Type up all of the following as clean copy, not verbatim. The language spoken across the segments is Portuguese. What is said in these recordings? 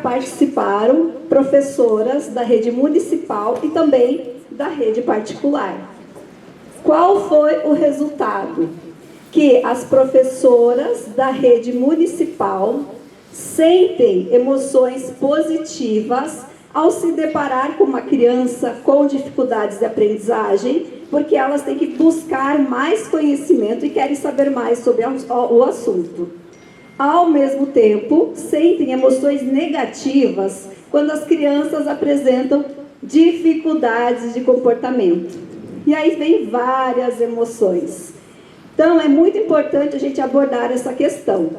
participaram professoras da rede municipal e também da rede particular. Qual foi o resultado? Que as professoras da rede municipal sentem emoções positivas ao se deparar com uma criança com dificuldades de aprendizagem, porque elas têm que buscar mais conhecimento e querem saber mais sobre o assunto. Ao mesmo tempo, sentem emoções negativas quando as crianças apresentam dificuldades de comportamento. E aí vem várias emoções. Então, é muito importante a gente abordar essa questão.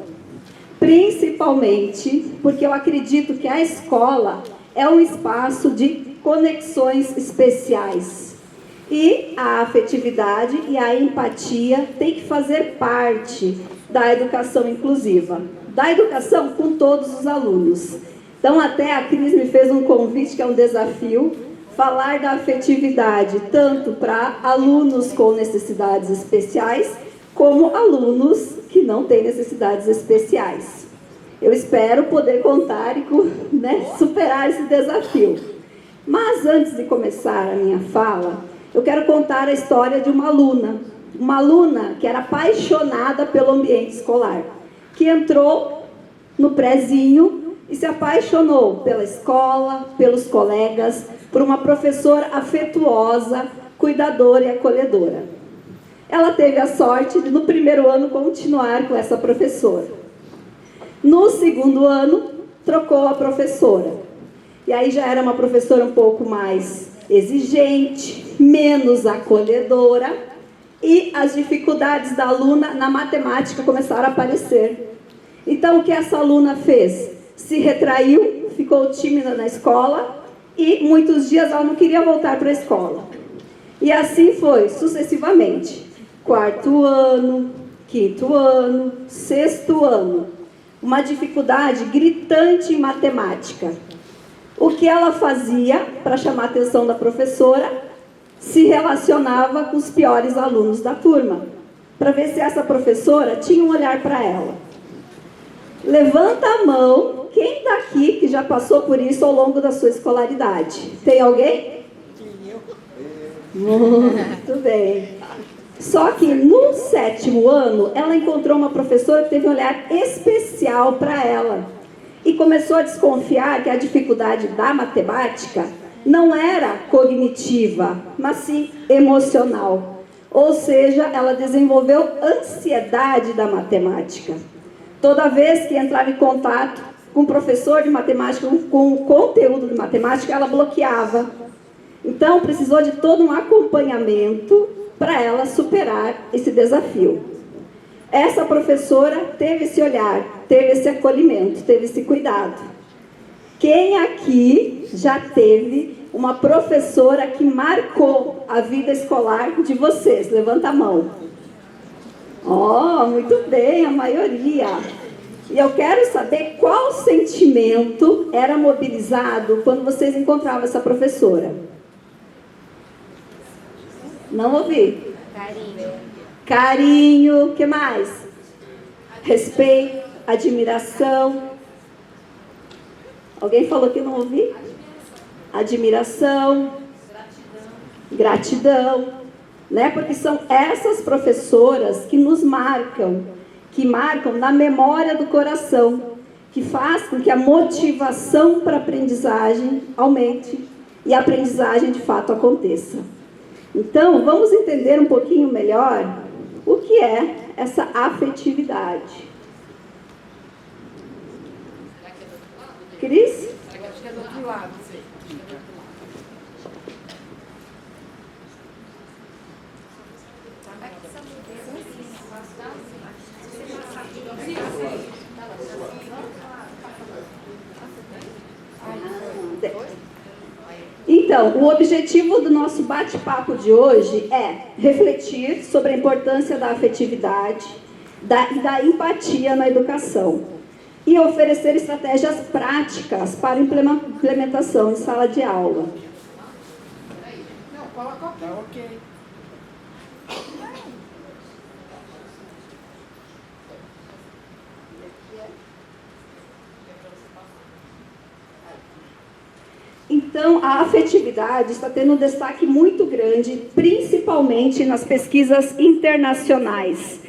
Principalmente porque eu acredito que a escola é um espaço de conexões especiais. E a afetividade e a empatia têm que fazer parte da educação inclusiva. Da educação com todos os alunos. Então, até a Cris me fez um convite, que é um desafio, falar da afetividade, tanto para alunos com necessidades especiais, como alunos que não têm necessidades especiais. Eu espero poder contar e superar esse desafio. Mas antes de começar a minha fala, eu quero contar a história de uma aluna que era apaixonada pelo ambiente escolar, que entrou no prezinho e se apaixonou pela escola, pelos colegas, por uma professora afetuosa, cuidadora e acolhedora. Ela teve a sorte de, no primeiro ano, continuar com essa professora. No segundo ano, trocou a professora. E aí já era uma professora um pouco mais exigente, menos acolhedora, e as dificuldades da aluna na matemática começaram a aparecer. Então, o que essa aluna fez? Se retraiu, ficou tímida na escola, e muitos dias ela não queria voltar para a escola. E assim foi, sucessivamente. 4º ano, 5º ano, 6º ano. Uma dificuldade gritante em matemática. O que ela fazia para chamar a atenção da professora? Se relacionava com os piores alunos da turma, para ver se essa professora tinha um olhar para ela. Levanta a mão, quem daqui que já passou por isso ao longo da sua escolaridade? Tem alguém? Muito bem. Só que no 7º ano, ela encontrou uma professora que teve um olhar especial para ela. E começou a desconfiar que a dificuldade da matemática não era cognitiva, mas sim emocional. Ou seja, ela desenvolveu ansiedade da matemática. Toda vez que entrava em contato com o professor de matemática, com o conteúdo de matemática, ela bloqueava. Então, precisou de todo um acompanhamento para ela superar esse desafio. Essa professora teve esse olhar, teve esse acolhimento, teve esse cuidado. Quem aqui já teve uma professora que marcou a vida escolar de vocês? Levanta a mão. Muito bem, a maioria. E eu quero saber qual sentimento era mobilizado quando vocês encontravam essa professora. Não ouvi. Carinho, o que mais? Respeito, admiração. Alguém falou que não ouvi? Admiração, gratidão, né? Porque são essas professoras que nos marcam, que marcam na memória do coração, que faz com que a motivação para a aprendizagem aumente e a aprendizagem de fato aconteça. Então, vamos entender um pouquinho melhor o que é essa afetividade. Cris? Acho que é do outro lado. Então, o objetivo do nosso bate-papo de hoje é refletir sobre a importância da afetividade e da empatia na educação e oferecer estratégias práticas para implementação em sala de aula. Não, coloca aqui. Tá ok. Então, a afetividade está tendo um destaque muito grande, principalmente nas pesquisas internacionais.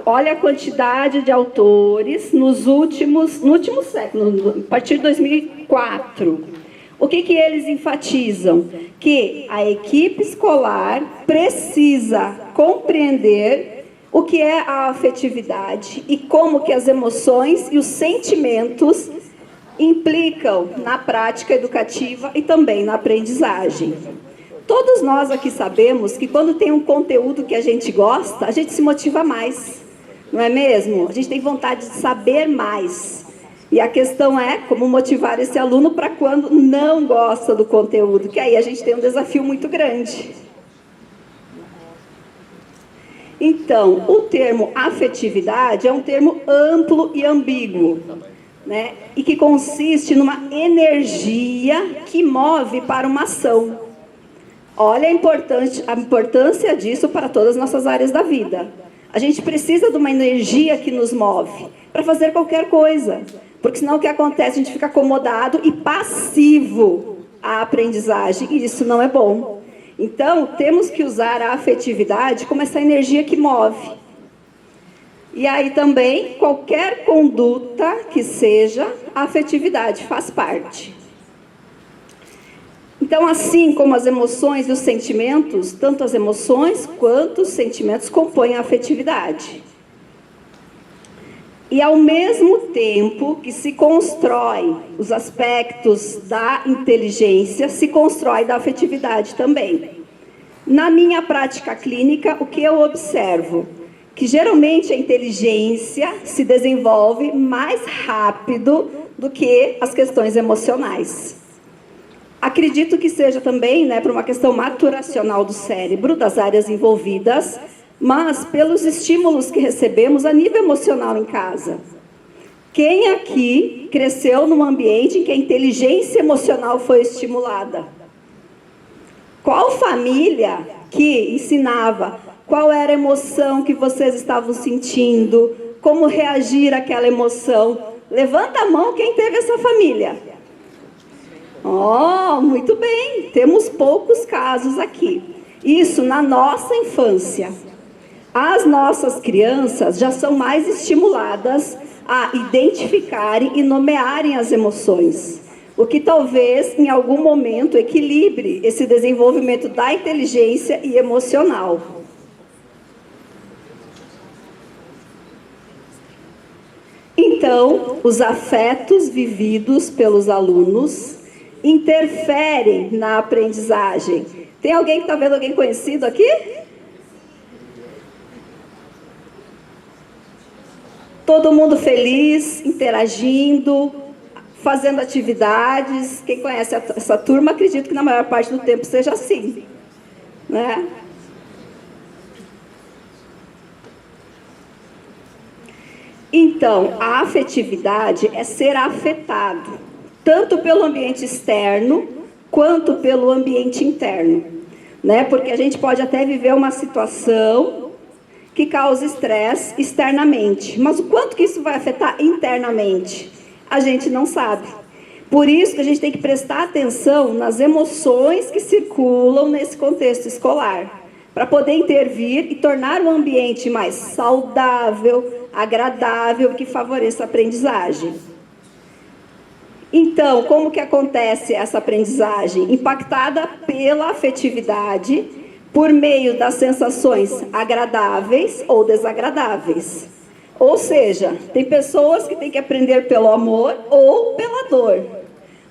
Olha a quantidade de autores no último século, a partir de 2004. O que eles enfatizam? Que a equipe escolar precisa compreender o que é a afetividade e como que as emoções e os sentimentos implicam na prática educativa e também na aprendizagem. Todos nós aqui sabemos que quando tem um conteúdo que a gente gosta, a gente se motiva mais, não é mesmo? A gente tem vontade de saber mais. E a questão é como motivar esse aluno para quando não gosta do conteúdo, que aí a gente tem um desafio muito grande. Então, o termo afetividade é um termo amplo e ambíguo, né? E que consiste numa energia que move para uma ação. Olha a importância disso para todas as nossas áreas da vida. A gente precisa de uma energia que nos move para fazer qualquer coisa. Porque senão o que acontece? A gente fica acomodado e passivo à aprendizagem. E isso não é bom. Então, temos que usar a afetividade como essa energia que move. E aí também, qualquer conduta que seja, a afetividade faz parte. Então, assim como as emoções e os sentimentos, tanto as emoções quanto os sentimentos compõem a afetividade. E ao mesmo tempo que se constrói os aspectos da inteligência, se constrói da afetividade também. Na minha prática clínica, o que eu observo? Que geralmente a inteligência se desenvolve mais rápido do que as questões emocionais. Acredito que seja também, né, por uma questão maturacional do cérebro, das áreas envolvidas, mas pelos estímulos que recebemos a nível emocional em casa. Quem aqui cresceu num ambiente em que a inteligência emocional foi estimulada? Qual família que ensinava qual era a emoção que vocês estavam sentindo, como reagir àquela emoção? Levanta a mão quem teve essa família. Oh, muito bem, temos poucos casos aqui. Isso na nossa infância. As nossas crianças já são mais estimuladas a identificarem e nomearem as emoções, o que talvez em algum momento equilibre esse desenvolvimento da inteligência e emocional. Então, os afetos vividos pelos alunos interferem na aprendizagem. Tem alguém que está vendo alguém conhecido aqui? Todo mundo feliz, interagindo, fazendo atividades. Quem conhece essa turma, acredito que na maior parte do tempo seja assim, né? Então, a afetividade é ser afetado, tanto pelo ambiente externo, quanto pelo ambiente interno, né? Porque a gente pode até viver uma situação que causa estresse externamente, mas o quanto que isso vai afetar internamente, a gente não sabe. Por isso que a gente tem que prestar atenção nas emoções que circulam nesse contexto escolar, para poder intervir e tornar o ambiente mais saudável, agradável, que favoreça a aprendizagem. Então, como que acontece essa aprendizagem? Impactada pela afetividade, por meio das sensações agradáveis ou desagradáveis. Ou seja, tem pessoas que têm que aprender pelo amor ou pela dor,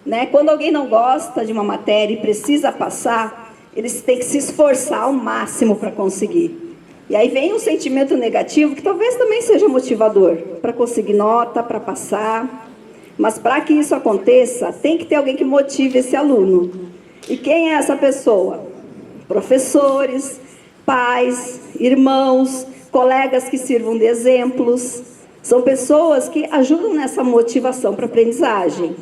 né? Quando alguém não gosta de uma matéria e precisa passar, eles têm que se esforçar ao máximo para conseguir. E aí vem um sentimento negativo que talvez também seja motivador para conseguir nota, para passar. Mas para que isso aconteça, tem que ter alguém que motive esse aluno. E quem é essa pessoa? Professores, pais, irmãos, colegas que sirvam de exemplos. São pessoas que ajudam nessa motivação para a aprendizagem.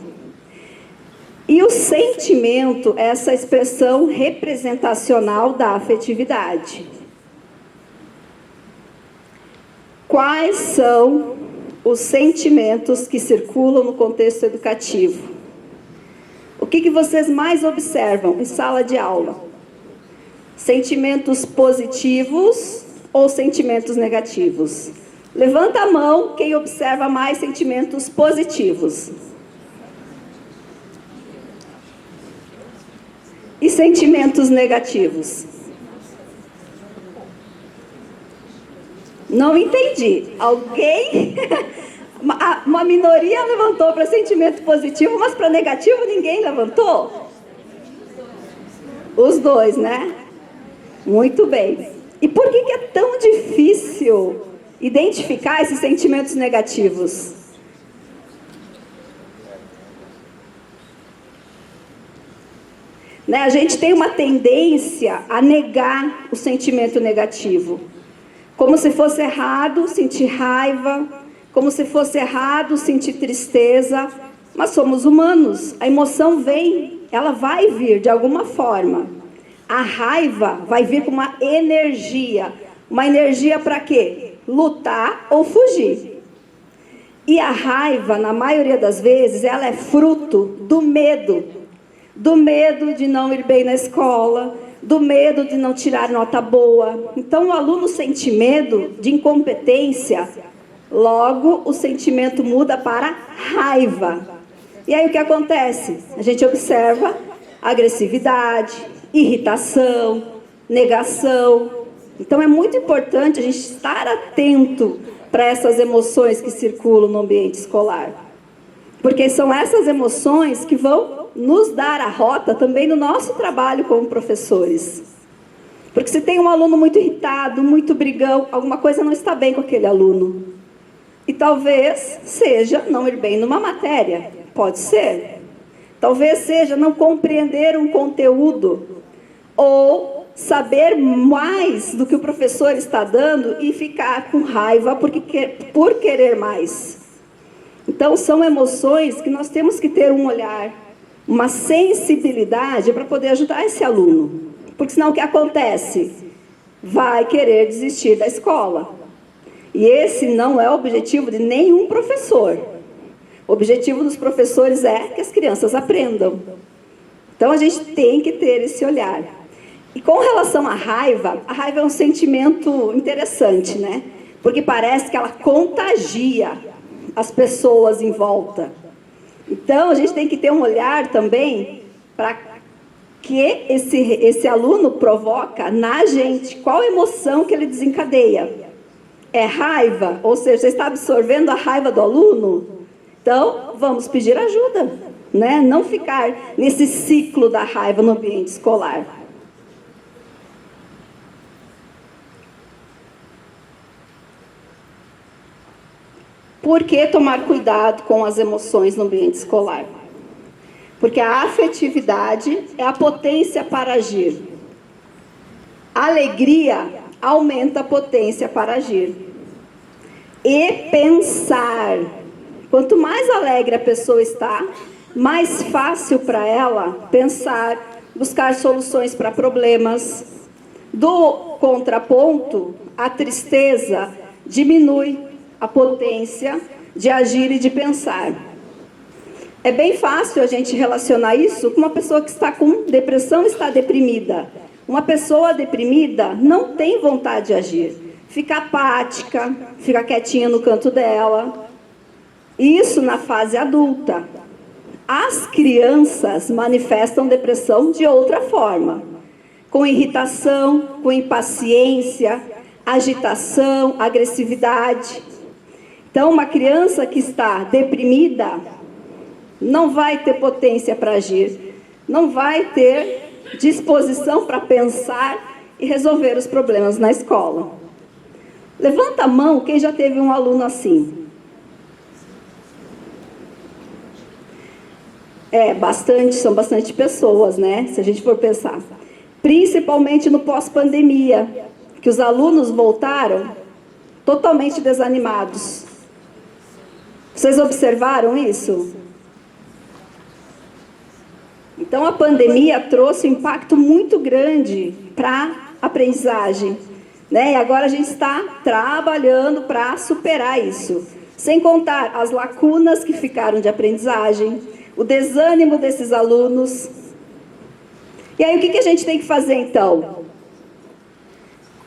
E o sentimento é essa expressão representacional da afetividade. Quais são os sentimentos que circulam no contexto educativo? O que vocês mais observam em sala de aula? Sentimentos positivos ou sentimentos negativos? Levanta a mão quem observa mais sentimentos positivos. E sentimentos negativos? Não entendi. Alguém? Uma minoria levantou para sentimento positivo, mas para negativo ninguém levantou? Os dois, né? Muito bem. E por que é tão difícil identificar esses sentimentos negativos? Né? A gente tem uma tendência a negar o sentimento negativo. Como se fosse errado sentir raiva, como se fosse errado sentir tristeza. Mas somos humanos, a emoção vem, ela vai vir de alguma forma. A raiva vai vir com uma energia. Uma energia para quê? Lutar ou fugir. E a raiva, na maioria das vezes, ela é fruto do medo. Do medo de não ir bem na escola, do medo de não tirar nota boa. Então, o aluno sente medo de incompetência, logo o sentimento muda para raiva. E aí o que acontece? A gente observa agressividade, irritação, negação. Então, é muito importante a gente estar atento para essas emoções que circulam no ambiente escolar. Porque são essas emoções que vão nos dar a rota também no nosso trabalho como professores. Porque se tem um aluno muito irritado, muito brigão, alguma coisa não está bem com aquele aluno. E talvez seja não ir bem numa matéria, pode ser. Talvez seja não compreender um conteúdo, ou saber mais do que o professor está dando e ficar com raiva por querer mais. Então, são emoções que nós temos que ter um olhar, uma sensibilidade para poder ajudar esse aluno. Porque senão o que acontece? Vai querer desistir da escola. E esse não é o objetivo de nenhum professor. O objetivo dos professores é que as crianças aprendam. Então, a gente tem que ter esse olhar. E com relação à raiva, a raiva é um sentimento interessante, né? Porque parece que ela contagia as pessoas em volta. Então, a gente tem que ter um olhar também para que esse aluno provoca na gente. Qual emoção que ele desencadeia? É raiva? Ou seja, você está absorvendo a raiva do aluno? Então, vamos pedir ajuda, né? Não ficar nesse ciclo da raiva no ambiente escolar. Por que tomar cuidado com as emoções no ambiente escolar? Porque a afetividade é a potência para agir. A alegria aumenta a potência para agir. E pensar. Quanto mais alegre a pessoa está, mais fácil para ela pensar, buscar soluções para problemas. Do contraponto, a tristeza diminui a potência de agir e de pensar. É bem fácil a gente relacionar isso com uma pessoa que está com depressão, está deprimida. Uma pessoa deprimida não tem vontade de agir. Fica apática, fica quietinha no canto dela. Isso na fase adulta. As crianças manifestam depressão de outra forma. Com irritação, com impaciência, agitação, agressividade. Então, uma criança que está deprimida não vai ter potência para agir, não vai ter disposição para pensar e resolver os problemas na escola. Levanta a mão quem já teve um aluno assim. São bastante pessoas, né? Se a gente for pensar. Principalmente no pós-pandemia, que os alunos voltaram totalmente desanimados. Vocês observaram isso? Então, a pandemia trouxe um impacto muito grande para a aprendizagem, né? E agora a gente está trabalhando para superar isso. Sem contar as lacunas que ficaram de aprendizagem, o desânimo desses alunos. E aí, o que a gente tem que fazer, então?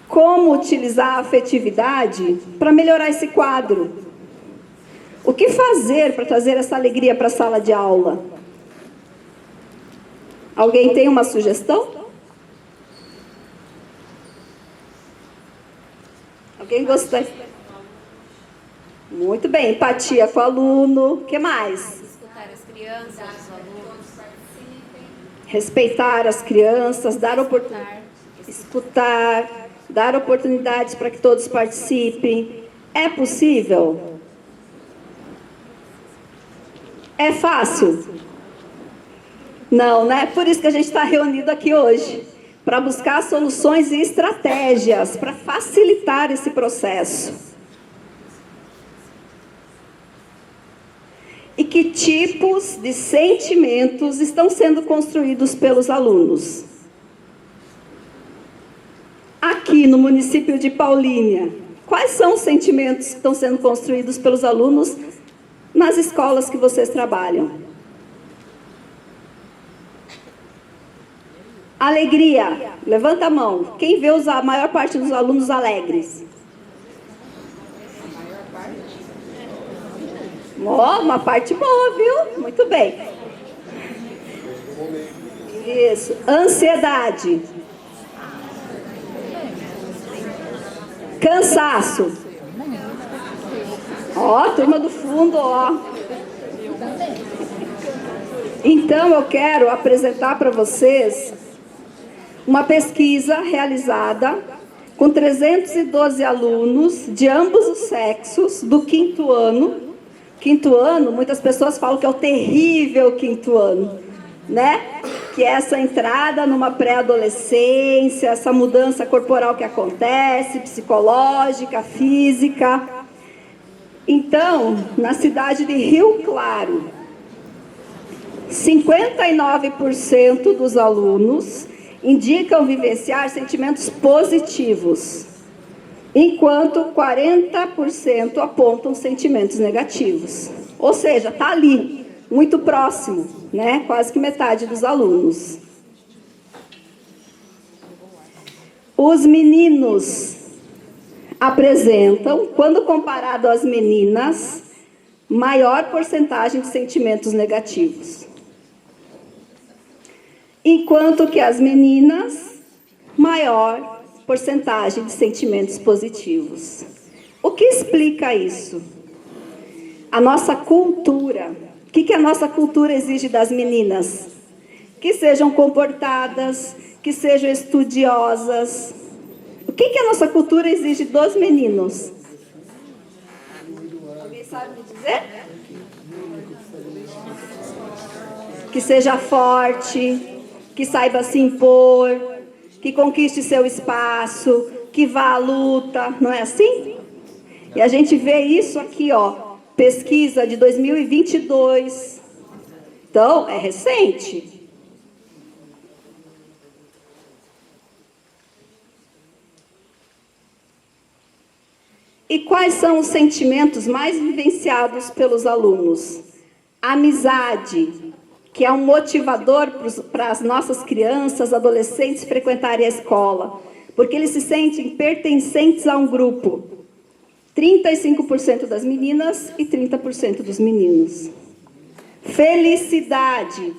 Como utilizar a afetividade para melhorar esse quadro? O que fazer para trazer essa alegria para a sala de aula? Alguém tem uma sugestão? Alguém gosta? Muito bem, empatia com o aluno. O que mais? Escutar as crianças, os alunos. Respeitar as crianças, dar oportunidade. Escutar, dar oportunidades para que todos participem. É possível? É fácil? Não, né? Por isso que a gente está reunido aqui hoje, para buscar soluções e estratégias para facilitar esse processo. E que tipos de sentimentos estão sendo construídos pelos alunos? Aqui no município de Paulínia, quais são os sentimentos que estão sendo construídos pelos alunos nas escolas que vocês trabalham? Alegria. Levanta a mão. Quem vê a maior parte dos alunos alegres? Oh, uma parte boa, viu? Muito bem. Isso. Ansiedade. Cansaço. Ó, turma do fundo, ó. Então, eu quero apresentar para vocês uma pesquisa realizada com 312 alunos de ambos os sexos do quinto ano. Quinto ano, muitas pessoas falam que é o terrível quinto ano, né? Que é essa entrada numa pré-adolescência, essa mudança corporal que acontece, psicológica, física. Então, na cidade de Rio Claro, 59% dos alunos indicam vivenciar sentimentos positivos, enquanto 40% apontam sentimentos negativos. Ou seja, está ali, muito próximo, né? Quase que metade dos alunos. Os meninos apresentam, quando comparado às meninas, maior porcentagem de sentimentos negativos. Enquanto que as meninas, maior porcentagem de sentimentos positivos. O que explica isso? A nossa cultura. O que a nossa cultura exige das meninas? Que sejam comportadas, que sejam estudiosas. O que a nossa cultura exige dos meninos? Alguém sabe me dizer? Que seja forte, que saiba se impor, que conquiste seu espaço, que vá à luta, não é assim? E a gente vê isso aqui, ó, pesquisa de 2022. Então, é recente. E quais são os sentimentos mais vivenciados pelos alunos? Amizade, que é um motivador para as nossas crianças, adolescentes frequentarem a escola, porque eles se sentem pertencentes a um grupo. 35% das meninas e 30% dos meninos. Felicidade,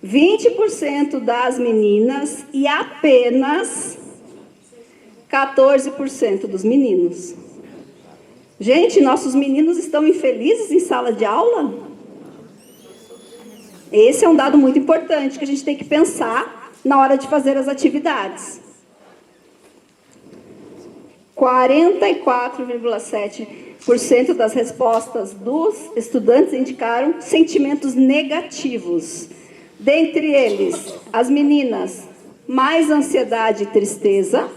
20% das meninas e apenas 14% dos meninos. Gente, nossos meninos estão infelizes em sala de aula? Esse é um dado muito importante que a gente tem que pensar na hora de fazer as atividades. 44,7% das respostas dos estudantes indicaram sentimentos negativos. Dentre eles, as meninas, mais ansiedade e tristeza,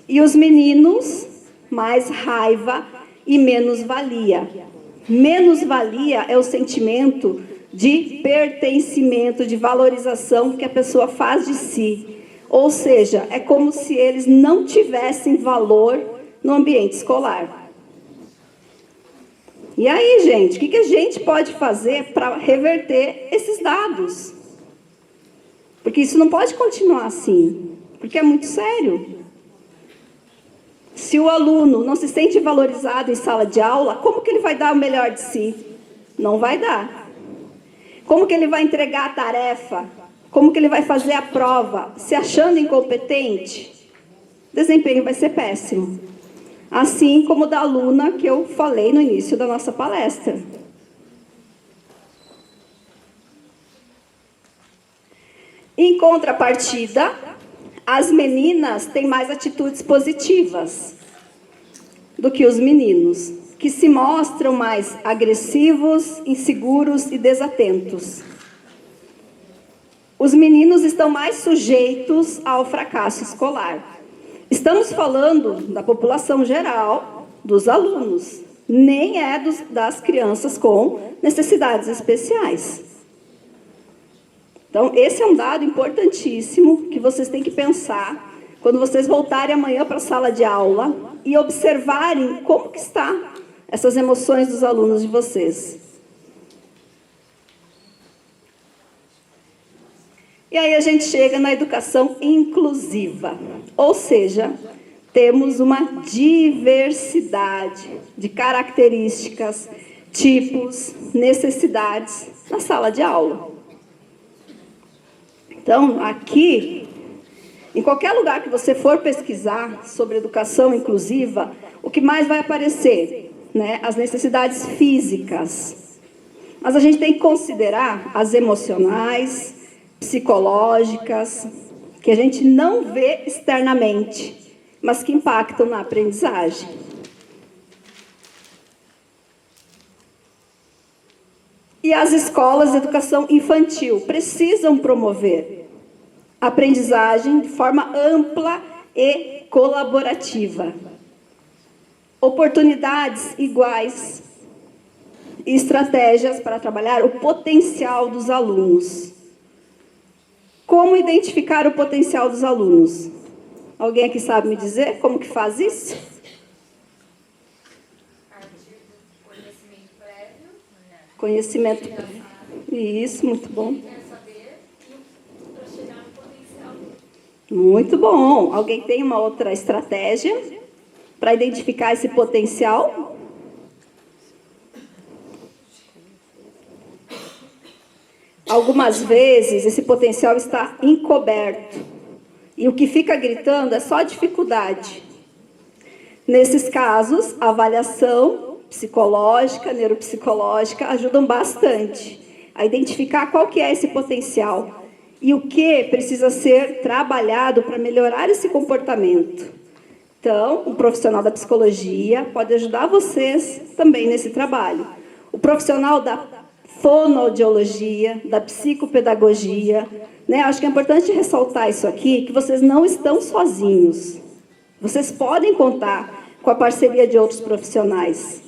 e os meninos, mais raiva e menos-valia. Menos-valia é o sentimento de pertencimento, de valorização que a pessoa faz de si. Ou seja, é como se eles não tivessem valor no ambiente escolar. E aí, gente, o que a gente pode fazer para reverter esses dados? Porque isso não pode continuar assim, porque é muito sério. Se o aluno não se sente valorizado em sala de aula, como que ele vai dar o melhor de si? Não vai dar. Como que ele vai entregar a tarefa? Como que ele vai fazer a prova? Se achando incompetente? O desempenho vai ser péssimo. Assim como o da aluna que eu falei no início da nossa palestra. Em contrapartida, as meninas têm mais atitudes positivas do que os meninos, que se mostram mais agressivos, inseguros e desatentos. Os meninos estão mais sujeitos ao fracasso escolar. Estamos falando da população geral, dos alunos, nem é das crianças com necessidades especiais. Então, esse é um dado importantíssimo que vocês têm que pensar quando vocês voltarem amanhã para a sala de aula e observarem como que está essas emoções dos alunos de vocês. E aí a gente chega na educação inclusiva, ou seja, temos uma diversidade de características, tipos, necessidades na sala de aula. Então, aqui, em qualquer lugar que você for pesquisar sobre educação inclusiva, o que mais vai aparecer? Né? As necessidades físicas. Mas a gente tem que considerar as emocionais, psicológicas, que a gente não vê externamente, mas que impactam na aprendizagem. E as escolas de educação infantil precisam promover a aprendizagem de forma ampla e colaborativa. Oportunidades iguais e estratégias para trabalhar o potencial dos alunos. Como identificar o potencial dos alunos? Alguém aqui sabe me dizer como que faz isso? Conhecimento prévio. Isso, muito bom. Muito bom. Alguém tem uma outra estratégia para identificar esse potencial? Algumas vezes esse potencial está encoberto. E o que fica gritando é só dificuldade. Nesses casos, a avaliação psicológica, neuropsicológica, ajudam bastante a identificar qual que é esse potencial e o que precisa ser trabalhado para melhorar esse comportamento. Então, um profissional da psicologia pode ajudar vocês também nesse trabalho. O profissional da fonoaudiologia, da psicopedagogia, né? Acho que é importante ressaltar isso aqui, que vocês não estão sozinhos. Vocês podem contar com a parceria de outros profissionais.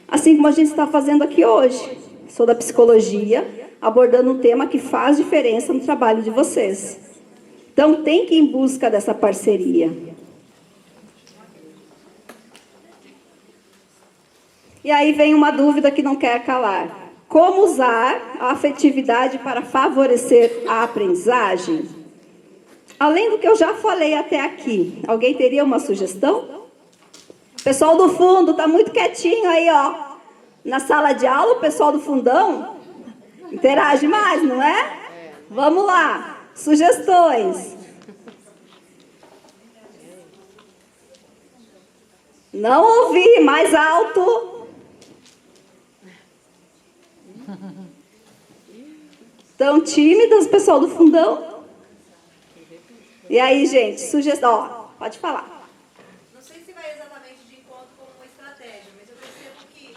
Assim como a gente está fazendo aqui hoje. Sou da psicologia, abordando um tema que faz diferença no trabalho de vocês. Então, tem que ir em busca dessa parceria. E aí vem uma dúvida que não quer calar. Como usar a afetividade para favorecer a aprendizagem? Além do que eu já falei até aqui, alguém teria uma sugestão? O pessoal do fundo está muito quietinho aí, ó. Na sala de aula, o pessoal do fundão interage mais, não é? Vamos lá. Sugestões. Não ouvi, mais alto. Tão tímidas, pessoal do fundão? E aí, gente, sugestão. Ó, pode falar. Não sei se vai exatamente de encontro com uma estratégia, mas eu percebo que,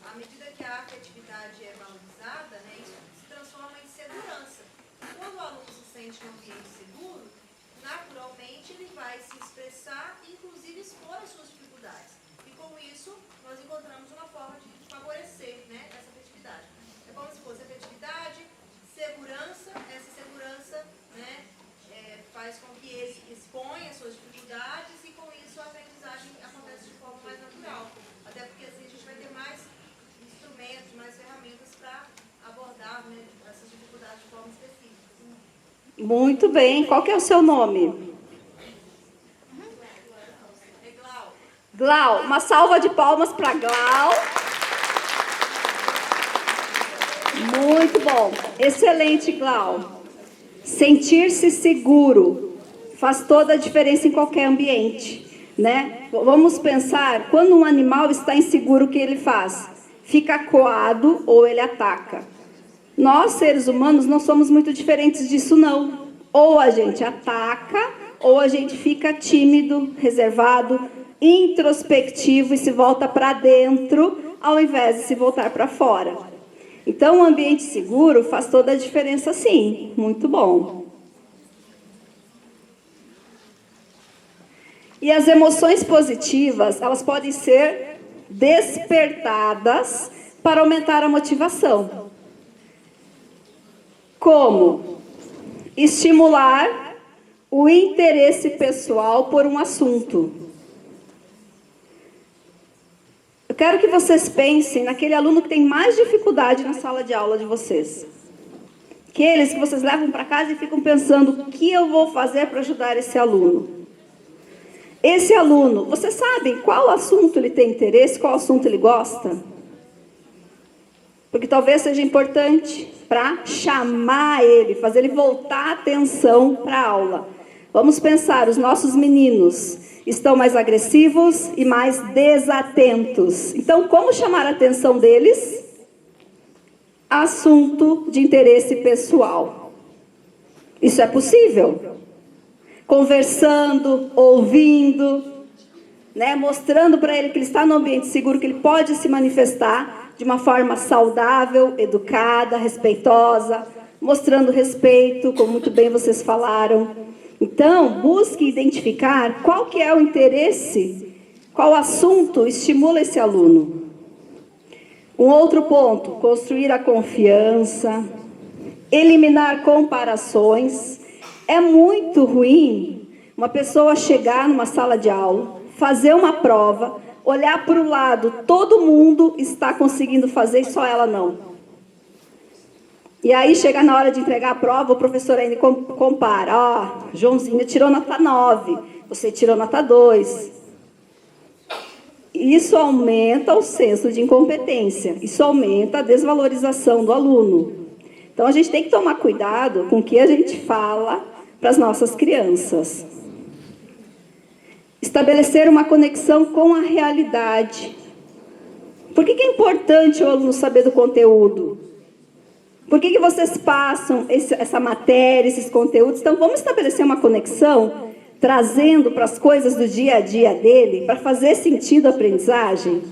à medida que a afetividade é valorizada, né, isso se transforma em segurança. Quando o aluno se sente em um ambiente seguro, naturalmente ele vai se expressar e, inclusive, expor as suas dificuldades. E, com isso, nós encontramos uma forma de favorecer, né, essa afetividade. É como se fosse afetividade, segurança, essa segurança, né, faz com que ele exponha as suas dificuldades e, com isso, a aprendizagem acontece de forma mais natural. Até porque assim a gente vai ter mais Muito bem. Qual que é o seu nome? Glau. Uma salva de palmas para Glau. Muito bom. Excelente, Glau. Sentir-se seguro faz toda a diferença em qualquer ambiente, né? Vamos pensar, quando um animal está inseguro, o que ele faz? Fica acuado ou ele ataca. Nós, seres humanos, não somos muito diferentes disso, não. Ou a gente ataca, ou a gente fica tímido, reservado, introspectivo e se volta para dentro, ao invés de se voltar para fora. Então, um ambiente seguro faz toda a diferença, sim. Muito bom. E as emoções positivas, elas podem ser despertadas para aumentar a motivação. Como? Estimular o interesse pessoal por um assunto. Eu quero que vocês pensem naquele aluno que tem mais dificuldade na sala de aula de vocês. Aqueles que vocês levam para casa e ficam pensando, o que eu vou fazer para ajudar esse aluno? Esse aluno, vocês sabem qual assunto ele tem interesse, qual assunto ele gosta? Porque talvez seja importante para chamar ele, fazer ele voltar a atenção para a aula. Vamos pensar, os nossos meninos estão mais agressivos e mais desatentos. Então, como chamar a atenção deles? Assunto de interesse pessoal. Isso é possível? Conversando, ouvindo, né? Mostrando para ele que ele está num ambiente seguro, que ele pode se manifestar de uma forma saudável, educada, respeitosa, mostrando respeito, como muito bem vocês falaram. Então, busque identificar qual que é o interesse, qual assunto estimula esse aluno. Um outro ponto, construir a confiança, eliminar comparações. É muito ruim uma pessoa chegar numa sala de aula, fazer uma prova, olhar para o lado, todo mundo está conseguindo fazer e só ela não. E aí chega na hora de entregar a prova, o professor ainda compara. Ó, Joãozinho tirou nota 9, você tirou nota 2. Isso aumenta o senso de incompetência, isso aumenta a desvalorização do aluno. Então a gente tem que tomar cuidado com o que a gente fala para as nossas crianças. Estabelecer uma conexão com a realidade. Por que é importante o aluno saber do conteúdo? Por que vocês passam essa matéria, esses conteúdos? Então, vamos estabelecer uma conexão, trazendo para as coisas do dia a dia dele, para fazer sentido a aprendizagem?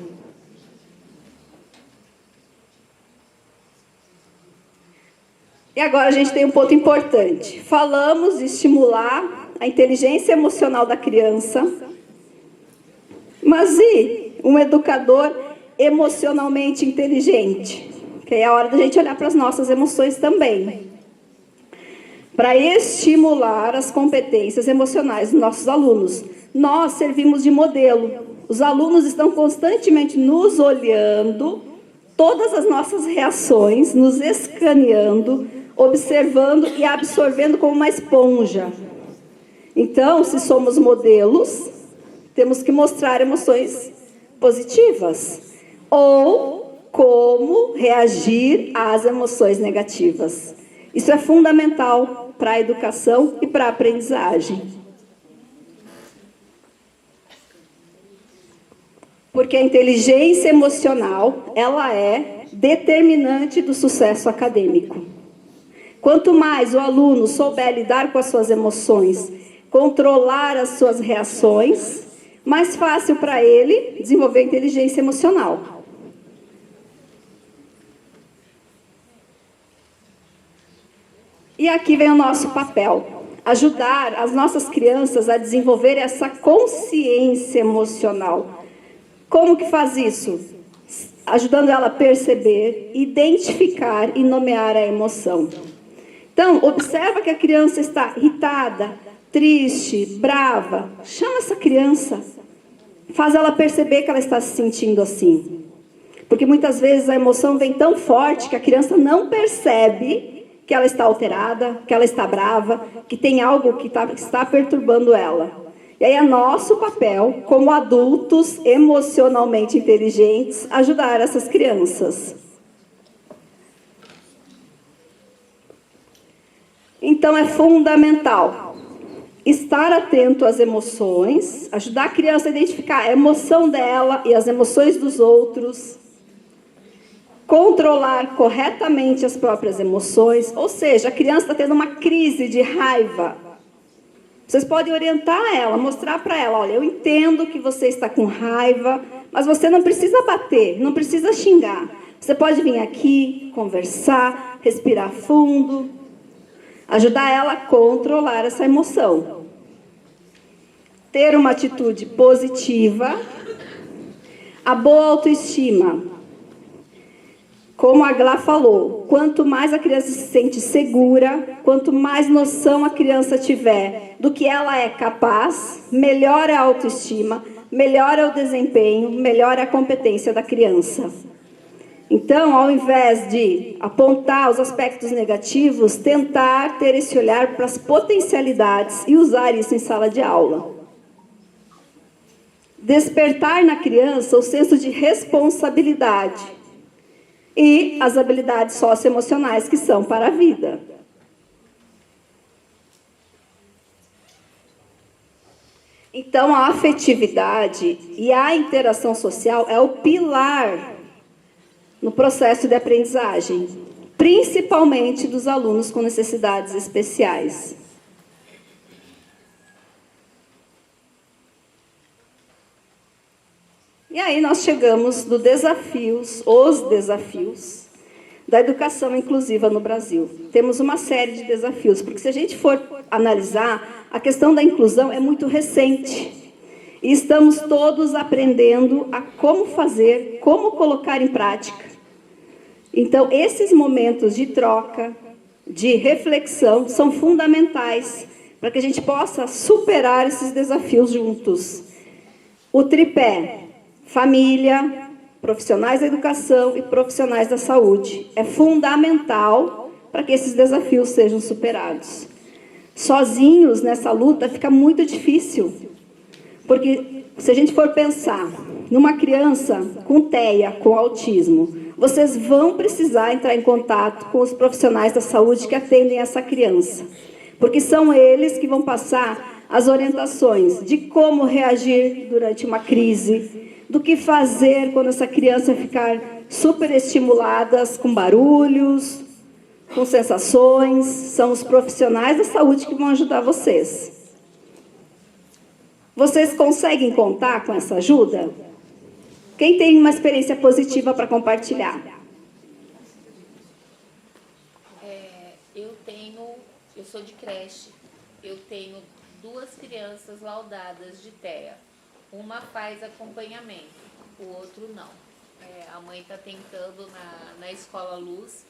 E agora a gente tem um ponto importante. Falamos de estimular a inteligência emocional da criança. Mas e um educador emocionalmente inteligente? Que é a hora da gente olhar para as nossas emoções também. Para estimular as competências emocionais dos nossos alunos. Nós servimos de modelo. Os alunos estão constantemente nos olhando, todas as nossas reações, nos escaneando, observando e absorvendo como uma esponja. Então, se somos modelos, temos que mostrar emoções positivas. Ou como reagir às emoções negativas. Isso é fundamental para a educação e para a aprendizagem. Porque a inteligência emocional, ela é determinante do sucesso acadêmico. Quanto mais o aluno souber lidar com as suas emoções, controlar as suas reações, mais fácil para ele desenvolver inteligência emocional. E aqui vem o nosso papel, ajudar as nossas crianças a desenvolver essa consciência emocional. Como que faz isso? Ajudando ela a perceber, identificar e nomear a emoção. Então, observa que a criança está irritada, triste, brava. Chama essa criança, faz ela perceber que ela está se sentindo assim. Porque muitas vezes a emoção vem tão forte que a criança não percebe que ela está alterada, que ela está brava, que tem algo que está perturbando ela. E aí é nosso papel, como adultos emocionalmente inteligentes, ajudar essas crianças. Então, é fundamental estar atento às emoções, ajudar a criança a identificar a emoção dela e as emoções dos outros, controlar corretamente as próprias emoções, ou seja, a criança está tendo uma crise de raiva. Vocês podem orientar ela, mostrar para ela, olha, eu entendo que você está com raiva, mas você não precisa bater, não precisa xingar. Você pode vir aqui, conversar, respirar fundo, ajudar ela a controlar essa emoção. Ter uma atitude positiva, a boa autoestima. Como a Glá falou, quanto mais a criança se sente segura, quanto mais noção a criança tiver do que ela é capaz, melhor é a autoestima, melhor é o desempenho, melhor é a competência da criança. Então, ao invés de apontar os aspectos negativos, tentar ter esse olhar para as potencialidades e usar isso em sala de aula. Despertar na criança o senso de responsabilidade e as habilidades socioemocionais que são para a vida. Então, a afetividade e a interação social é o pilar no processo de aprendizagem, principalmente dos alunos com necessidades especiais. E aí nós chegamos os desafios da educação inclusiva no Brasil. Temos uma série de desafios, porque se a gente for analisar, a questão da inclusão é muito recente. E estamos todos aprendendo a como fazer, como colocar em prática. Então, esses momentos de troca, de reflexão, são fundamentais para que a gente possa superar esses desafios juntos. O tripé, família, profissionais da educação e profissionais da saúde, é fundamental para que esses desafios sejam superados. Sozinhos nessa luta fica muito difícil, porque se a gente for pensar numa criança com TEA, com autismo, vocês vão precisar entrar em contato com os profissionais da saúde que atendem essa criança, porque são eles que vão passar as orientações de como reagir durante uma crise, do que fazer quando essa criança ficar superestimulada com barulhos, com sensações. São os profissionais da saúde que vão ajudar vocês. Vocês conseguem contar com essa ajuda? Quem tem uma experiência positiva para compartilhar? Eu sou de creche, eu tenho 2 crianças laudadas de TEA. Uma faz acompanhamento, o outro não. A mãe está tentando na Escola Luz,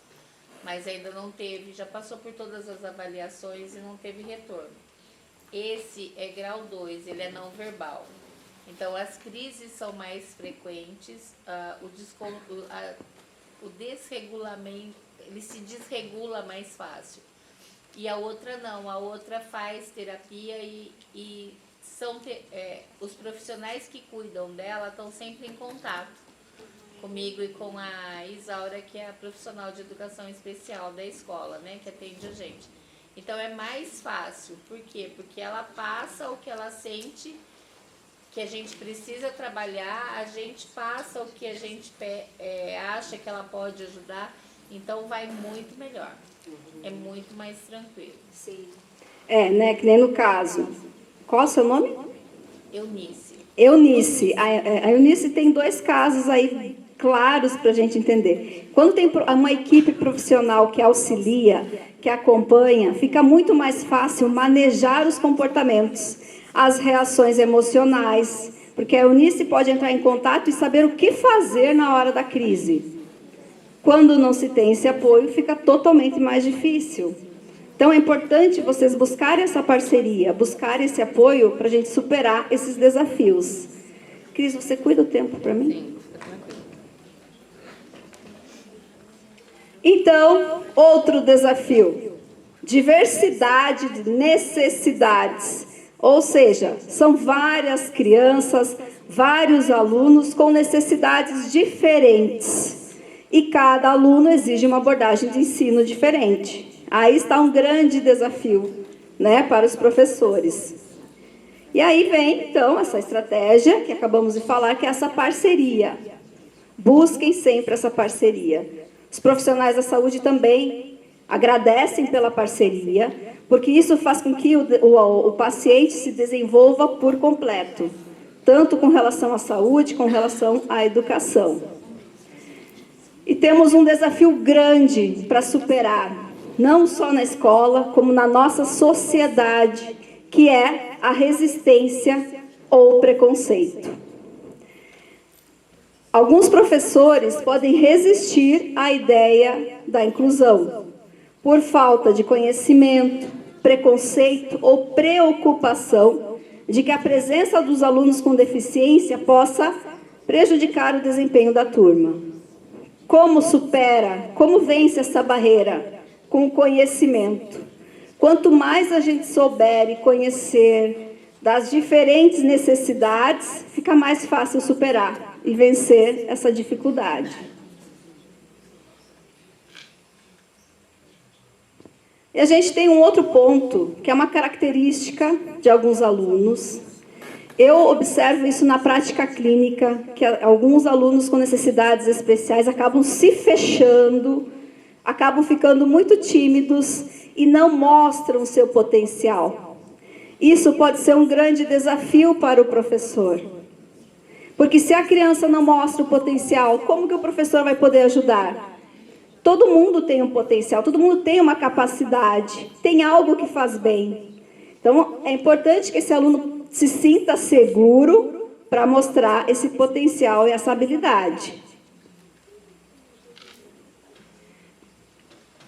mas ainda não teve, já passou por todas as avaliações e não teve retorno. Esse é grau 2, ele é não verbal. Então, as crises são mais frequentes, o desregulamento, ele se desregula mais fácil. E a outra não, a outra faz terapia e os profissionais que cuidam dela estão sempre em contato comigo e com a Isaura, que é a profissional de educação especial da escola, né, que atende a gente. Então, é mais fácil. Por quê? Porque ela passa o que ela sente, que a gente precisa trabalhar, a gente passa o que a gente acha que ela pode ajudar, então vai muito melhor. É muito mais tranquilo. Sim. Né, que nem no caso. Qual é o seu nome? Eunice. Eunice. A Eunice tem 2 casos aí claros para a gente entender. Quando tem uma equipe profissional que auxilia, que acompanha, fica muito mais fácil manejar os comportamentos, as reações emocionais, porque a Eunice pode entrar em contato e saber o que fazer na hora da crise. Quando não se tem esse apoio, fica totalmente mais difícil. Então, é importante vocês buscarem essa parceria, buscarem esse apoio para a gente superar esses desafios. Cris, você cuida o tempo para mim? Sim, fica tranquilo. Então, outro desafio, diversidade de necessidades, ou seja, são várias crianças, vários alunos com necessidades diferentes, e cada aluno exige uma abordagem de ensino diferente. Aí está um grande desafio, né, para os professores. E aí vem, então, essa estratégia que acabamos de falar, que é essa parceria. Busquem sempre essa parceria. Os profissionais da saúde também agradecem pela parceria, porque isso faz com que o paciente se desenvolva por completo, tanto com relação à saúde, com relação à educação. E temos um desafio grande para superar, não só na escola, como na nossa sociedade, que é a resistência ou preconceito. Alguns professores podem resistir à ideia da inclusão, por falta de conhecimento, preconceito ou preocupação de que a presença dos alunos com deficiência possa prejudicar o desempenho da turma. Como supera, como vence essa barreira? Com o conhecimento. Quanto mais a gente souber e conhecer das diferentes necessidades, fica mais fácil superar e vencer essa dificuldade. E a gente tem um outro ponto, que é uma característica de alguns alunos. Eu observo isso na prática clínica, que alguns alunos com necessidades especiais acabam se fechando, acabam ficando muito tímidos e não mostram o seu potencial. Isso pode ser um grande desafio para o professor. Porque se a criança não mostra o potencial, como que o professor vai poder ajudar? Todo mundo tem um potencial, todo mundo tem uma capacidade, tem algo que faz bem. Então, é importante que esse aluno se sinta seguro para mostrar esse potencial e essa habilidade.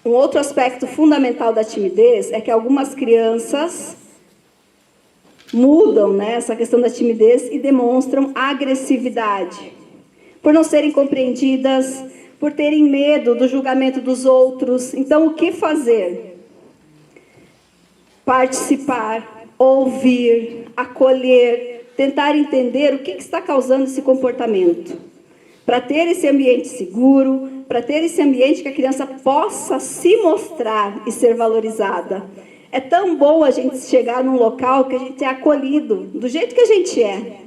Um outro aspecto fundamental da timidez é que algumas crianças mudam, né, essa questão da timidez e demonstram agressividade, por não serem compreendidas, por terem medo do julgamento dos outros. Então, o que fazer? Participar, ouvir, acolher, tentar entender o que está causando esse comportamento, para ter esse ambiente seguro, para ter esse ambiente que a criança possa se mostrar e ser valorizada. É tão bom a gente chegar num local que a gente é acolhido do jeito que a gente é,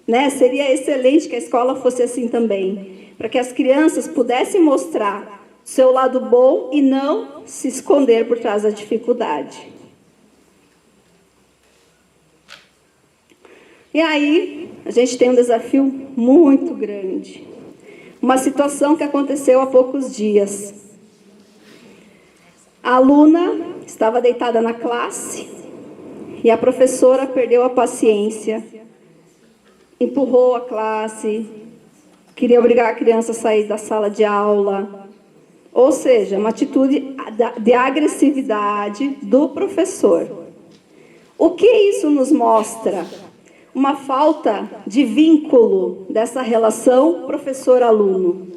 né? Seria excelente que a escola fosse assim também, para que as crianças pudessem mostrar o seu lado bom e não se esconder por trás da dificuldade. E aí, a gente tem um desafio muito grande. Uma situação que aconteceu há poucos dias. A aluna estava deitada na classe e a professora perdeu a paciência, empurrou a classe, queria obrigar a criança a sair da sala de aula. Ou seja, uma atitude de agressividade do professor. O que isso nos mostra? Uma falta de vínculo dessa relação professor-aluno,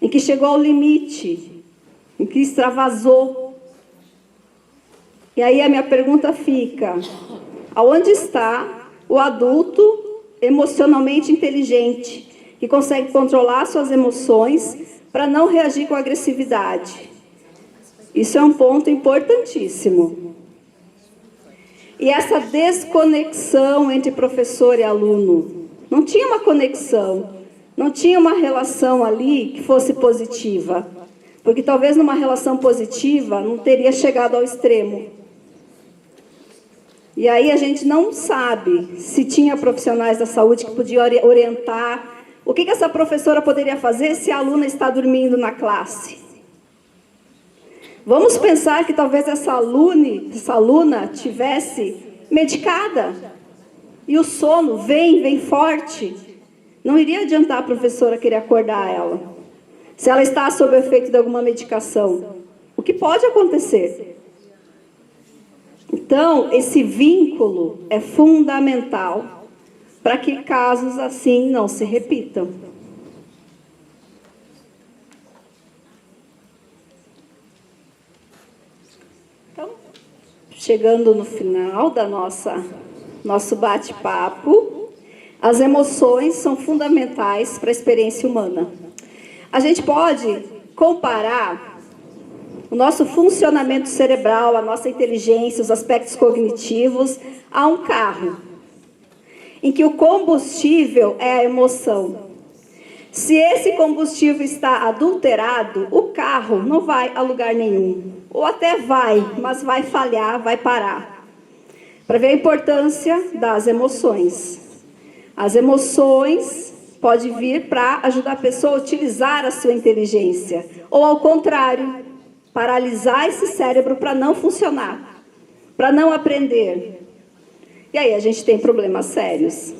em que chegou ao limite, em que extravasou. E aí a minha pergunta fica: aonde está o adulto emocionalmente inteligente, que consegue controlar suas emoções para não reagir com agressividade? Isso é um ponto importantíssimo. E essa desconexão entre professor e aluno, não tinha uma conexão, não tinha uma relação ali que fosse positiva, porque talvez numa relação positiva não teria chegado ao extremo. E aí a gente não sabe se tinha profissionais da saúde que podiam orientar. O que essa professora poderia fazer se a aluna está dormindo na classe? Vamos pensar que talvez essa aluna tivesse medicada e o sono vem forte. Não iria adiantar a professora querer acordar ela, se ela está sob o efeito de alguma medicação. O que pode acontecer? Então, esse vínculo é fundamental para que casos assim não se repitam. chegando no final da nosso bate-papo. As emoções são fundamentais para a experiência humana. A gente pode comparar o nosso funcionamento cerebral, a nossa inteligência, os aspectos cognitivos a um carro, em que o combustível é a emoção. Se esse combustível está adulterado, o carro não vai a lugar nenhum. Ou até vai, mas vai falhar, vai parar. Para ver a importância das emoções. As emoções podem vir para ajudar a pessoa a utilizar a sua inteligência. Ou ao contrário, paralisar esse cérebro para não funcionar, para não aprender. E aí a gente tem problemas sérios.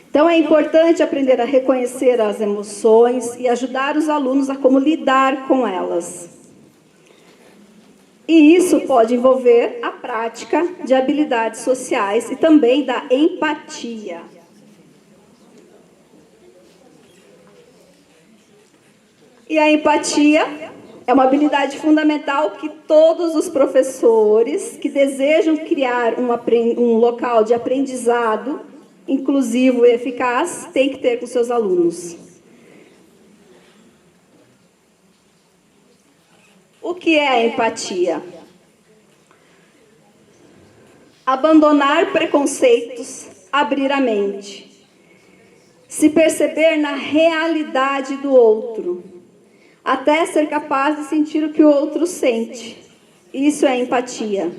Então é importante aprender a reconhecer as emoções e ajudar os alunos a como lidar com elas. E isso pode envolver a prática de habilidades sociais e também da empatia. E a empatia é uma habilidade fundamental que todos os professores que desejam criar um local de aprendizado inclusivo e eficaz têm que ter com seus alunos. O que é a empatia? Abandonar preconceitos, abrir a mente. Se perceber na realidade do outro, até ser capaz de sentir o que o outro sente. Isso é empatia.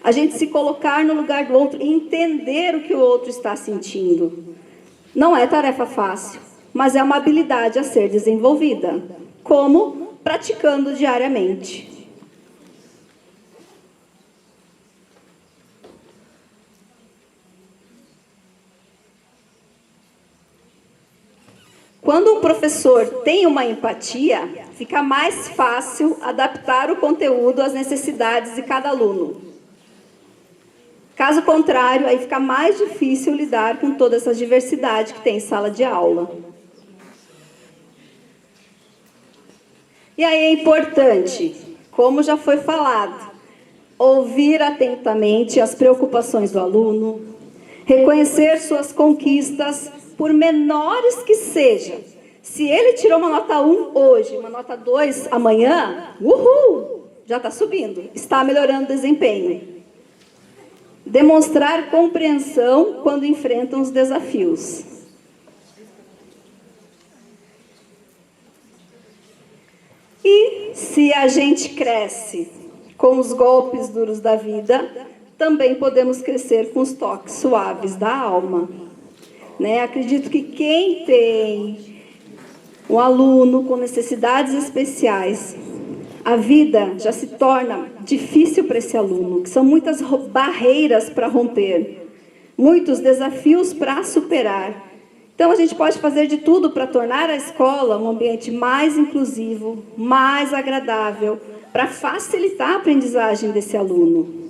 A gente se colocar no lugar do outro e entender o que o outro está sentindo. Não é tarefa fácil, mas é uma habilidade a ser desenvolvida. Como? Praticando diariamente. Quando um professor tem uma empatia, fica mais fácil adaptar o conteúdo às necessidades de cada aluno. Caso contrário, aí fica mais difícil lidar com toda essa diversidade que tem em sala de aula. E aí é importante, como já foi falado, ouvir atentamente as preocupações do aluno, reconhecer suas conquistas, por menores que sejam. Se ele tirou uma nota 1 hoje, uma nota 2 amanhã, uhul, já está subindo, está melhorando o desempenho. Demonstrar compreensão quando enfrentam os desafios. E se a gente cresce com os golpes duros da vida, também podemos crescer com os toques suaves da alma. Acredito que quem tem um aluno com necessidades especiais, a vida já se torna difícil para esse aluno, que são muitas barreiras para romper, muitos desafios para superar. Então, a gente pode fazer de tudo para tornar a escola um ambiente mais inclusivo, mais agradável, para facilitar a aprendizagem desse aluno.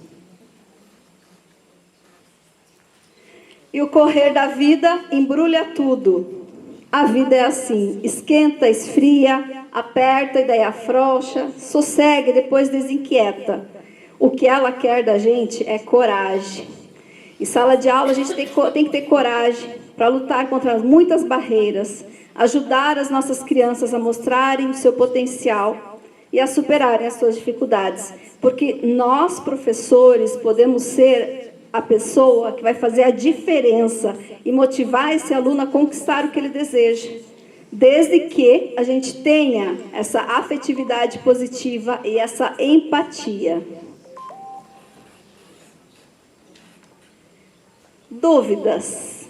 E o correr da vida embrulha tudo. A vida é assim, esquenta, esfria, aperta e daí afrouxa, sossega e depois desinquieta. O que ela quer da gente é coragem. Em sala de aula a gente tem que ter coragem para lutar contra muitas barreiras, ajudar as nossas crianças a mostrarem o seu potencial e a superarem as suas dificuldades. Porque nós, professores, podemos ser a pessoa que vai fazer a diferença e motivar esse aluno a conquistar o que ele deseja, desde que a gente tenha essa afetividade positiva e essa empatia. Dúvidas?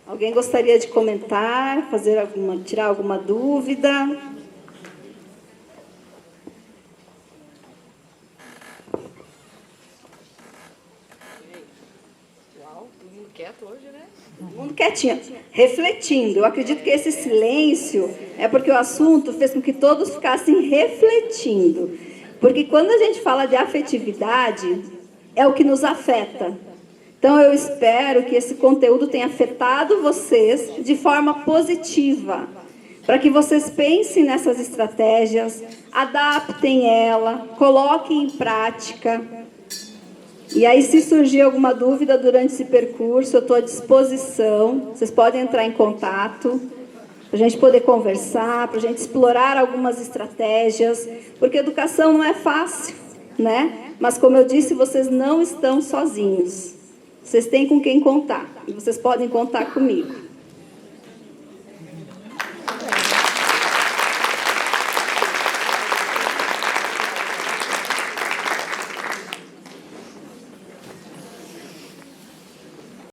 Alguém gostaria de comentar, tirar alguma dúvida? Quieto hoje, né? Todo mundo quietinho, refletindo. Eu acredito que esse silêncio é porque o assunto fez com que todos ficassem refletindo. Porque quando a gente fala de afetividade, é o que nos afeta. Então, eu espero que esse conteúdo tenha afetado vocês de forma positiva. para que vocês pensem nessas estratégias, adaptem ela, coloquem em prática. E aí, se surgir alguma dúvida durante esse percurso, eu estou à disposição. Vocês podem entrar em contato, para a gente poder conversar, para a gente explorar algumas estratégias, porque educação não é fácil, né? Mas, como eu disse, vocês não estão sozinhos. Vocês têm com quem contar, e vocês podem contar comigo.